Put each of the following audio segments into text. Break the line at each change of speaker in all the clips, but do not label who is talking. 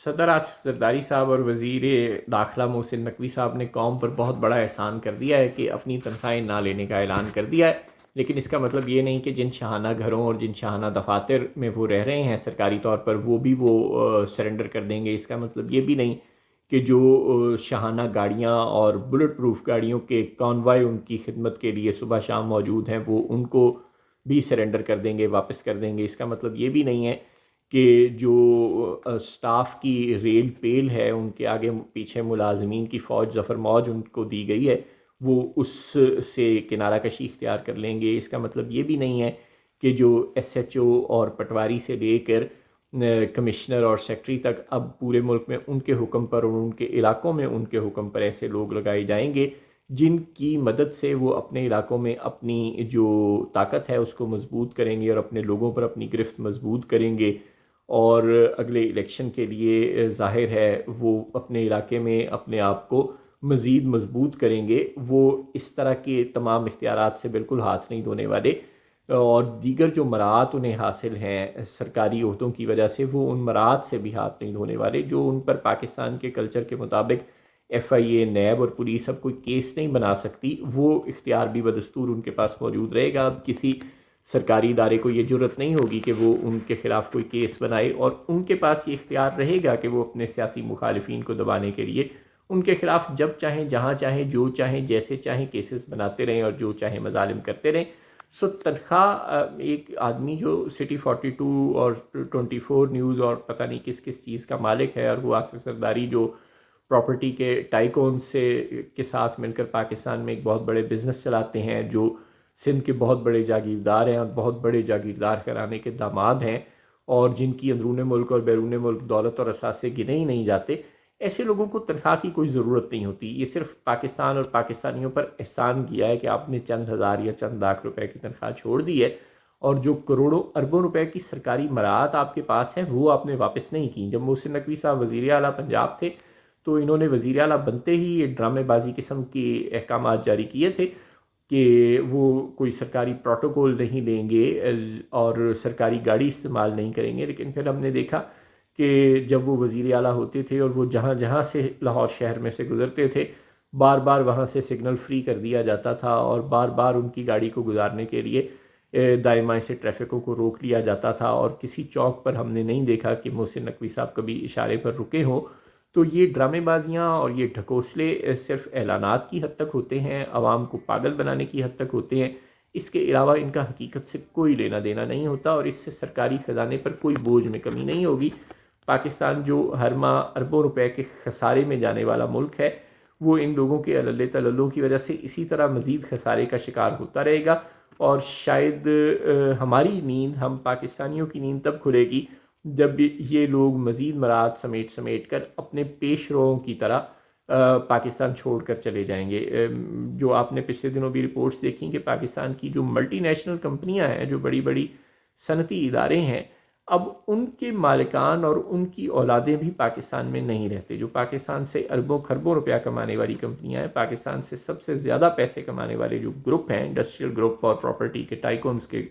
صدر آصف زرداری صاحب اور وزیر داخلہ محسن نقوی صاحب نے قوم پر بہت بڑا احسان کر دیا ہے کہ اپنی تنخواہیں نہ لینے کا اعلان کر دیا ہے، لیکن اس کا مطلب یہ نہیں کہ جن شاہانہ گھروں اور جن شاہانہ دفاتر میں وہ رہ رہے ہیں سرکاری طور پر وہ بھی سرنڈر کر دیں گے۔ اس کا مطلب یہ بھی نہیں کہ جو شاہانہ گاڑیاں اور بلٹ پروف گاڑیوں کے کانوائے ان کی خدمت کے لیے صبح شام موجود ہیں وہ ان کو بھی سرنڈر کر دیں گے، واپس کر دیں گے۔ اس کا مطلب یہ بھی نہیں ہے کہ جو سٹاف کی ریل پیل ہے، ان کے آگے پیچھے ملازمین کی فوج ظفر موج ان کو دی گئی ہے، وہ اس سے کنارہ کشی اختیار کر لیں گے۔ اس کا مطلب یہ بھی نہیں ہے کہ جو ایس ایچ او اور پٹواری سے لے کر کمشنر اور سیکٹری تک اب پورے ملک میں ان کے حکم پر اور ان کے علاقوں میں ان کے حکم پر ایسے لوگ لگائے جائیں گے جن کی مدد سے وہ اپنے علاقوں میں اپنی جو طاقت ہے اس کو مضبوط کریں گے اور اپنے لوگوں پر اپنی گرفت مضبوط کریں گے، اور اگلے الیکشن کے لیے ظاہر ہے وہ اپنے علاقے میں اپنے آپ کو مزید مضبوط کریں گے۔ وہ اس طرح کے تمام اختیارات سے بالکل ہاتھ نہیں دھونے والے، اور دیگر جو مراعات انہیں حاصل ہیں سرکاری عہدوں کی وجہ سے وہ ان مراعات سے بھی ہاتھ نہیں دھونے والے جو ان پر پاکستان کے کلچر کے مطابق ایف آئی اے، نیب اور پولیس اب کوئی کیس نہیں بنا سکتی۔ وہ اختیار بھی بدستور ان کے پاس موجود رہے گا۔ اب کسی سرکاری ادارے کو یہ جرت نہیں ہوگی کہ وہ ان کے خلاف کوئی کیس بنائے، اور ان کے پاس یہ اختیار رہے گا کہ وہ اپنے سیاسی مخالفین کو دبانے کے لیے ان کے خلاف جب چاہیں، جہاں چاہیں، جو چاہیں، جیسے چاہیں کیسز بناتے رہیں اور جو چاہیں مظالم کرتے رہیں۔ سو تنخواہ ایک آدمی جو سٹی 42 اور 24 نیوز اور پتہ نہیں کس کس چیز کا مالک ہے، اور وہ آصف زرداری جو پراپرٹی کے ٹائکون سے کے ساتھ مل کر پاکستان میں ایک بہت بڑے بزنس چلاتے ہیں، جو سندھ کے بہت بڑے جاگیردار ہیں اور بہت بڑے جاگیردار گھرانے کے داماد ہیں، اور جن کی اندرون ملک اور بیرون ملک دولت اور اثاثے گنے ہی نہیں جاتے، ایسے لوگوں کو تنخواہ کی کوئی ضرورت نہیں ہوتی۔ یہ صرف پاکستان اور پاکستانیوں پر احسان کیا ہے کہ آپ نے چند ہزار یا چند لاکھ روپے کی تنخواہ چھوڑ دی ہے، اور جو کروڑوں اربوں روپے کی سرکاری مراعات آپ کے پاس ہیں وہ آپ نے واپس نہیں کی۔ جب محسن نقوی صاحب وزیر اعلیٰ پنجاب تھے تو انہوں نے وزیر اعلیٰ بنتے ہی یہ ڈرامے بازی قسم کے احکامات جاری کیے تھے کہ وہ کوئی سرکاری پروٹوکول نہیں دیں گے اور سرکاری گاڑی استعمال نہیں کریں گے، لیکن پھر ہم نے دیکھا کہ جب وہ وزیر اعلیٰ ہوتے تھے اور وہ جہاں جہاں سے لاہور شہر میں سے گزرتے تھے بار بار وہاں سے سگنل فری کر دیا جاتا تھا، اور بار بار ان کی گاڑی کو گزارنے کے لیے دائیں بائیں سے ٹریفکوں کو روک لیا جاتا تھا، اور کسی چوک پر ہم نے نہیں دیکھا کہ محسن نقوی صاحب کبھی اشارے پر رکے ہوں۔ تو یہ ڈرامے بازیاں اور یہ ڈھکوسلے صرف اعلانات کی حد تک ہوتے ہیں، عوام کو پاگل بنانے کی حد تک ہوتے ہیں، اس کے علاوہ ان کا حقیقت سے کوئی لینا دینا نہیں ہوتا، اور اس سے سرکاری خزانے پر کوئی بوجھ میں کمی نہیں ہوگی۔ پاکستان جو ہر ماہ اربوں روپے کے خسارے میں جانے والا ملک ہے، وہ ان لوگوں کے علل تللوں کی وجہ سے اسی طرح مزید خسارے کا شکار ہوتا رہے گا، اور شاید ہماری نیند، ہم پاکستانیوں کی نیند تب کھلے گی جب یہ لوگ مزید مراعات سمیٹ سمیٹ کر اپنے پیش رووں کی طرح پاکستان چھوڑ کر چلے جائیں گے۔ جو آپ نے پچھلے دنوں بھی رپورٹس دیکھیں کہ پاکستان کی جو ملٹی نیشنل کمپنیاں ہیں، جو بڑی بڑی صنعتی ادارے ہیں، اب ان کے مالکان اور ان کی اولادیں بھی پاکستان میں نہیں رہتے۔ جو پاکستان سے اربوں خربوں روپیہ کمانے والی کمپنیاں ہیں، پاکستان سے سب سے زیادہ پیسے کمانے والے جو گروپ ہیں، انڈسٹریل گروپ اور پراپرٹی کے ٹائکونز کے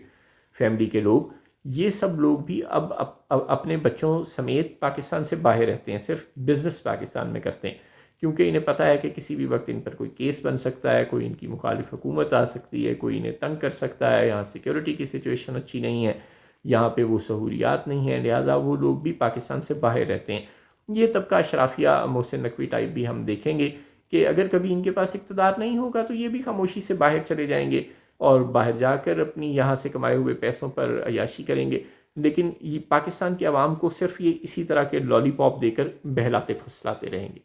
فیملی کے لوگ، یہ سب لوگ بھی اب اپنے بچوں سمیت پاکستان سے باہر رہتے ہیں، صرف بزنس پاکستان میں کرتے ہیں، کیونکہ انہیں پتہ ہے کہ کسی بھی وقت ان پر کوئی کیس بن سکتا ہے، کوئی ان کی مخالف حکومت آ سکتی ہے، کوئی انہیں تنگ کر سکتا ہے، یہاں سیکیورٹی کی سچویشن اچھی نہیں ہے، یہاں پہ وہ سہولیات نہیں ہیں، لہٰذا وہ لوگ بھی پاکستان سے باہر رہتے ہیں۔ یہ طبقہ اشرافیہ محسن نقوی ٹائپ بھی ہم دیکھیں گے کہ اگر کبھی ان کے پاس اقتدار نہیں ہوگا تو یہ بھی خاموشی سے باہر چلے جائیں گے اور باہر جا کر اپنی یہاں سے کمائے ہوئے پیسوں پر عیاشی کریں گے، لیکن یہ پاکستان کے عوام کو صرف یہ اسی طرح کے لالی پاپ دے کر بہلاتے پھسلاتے رہیں گے۔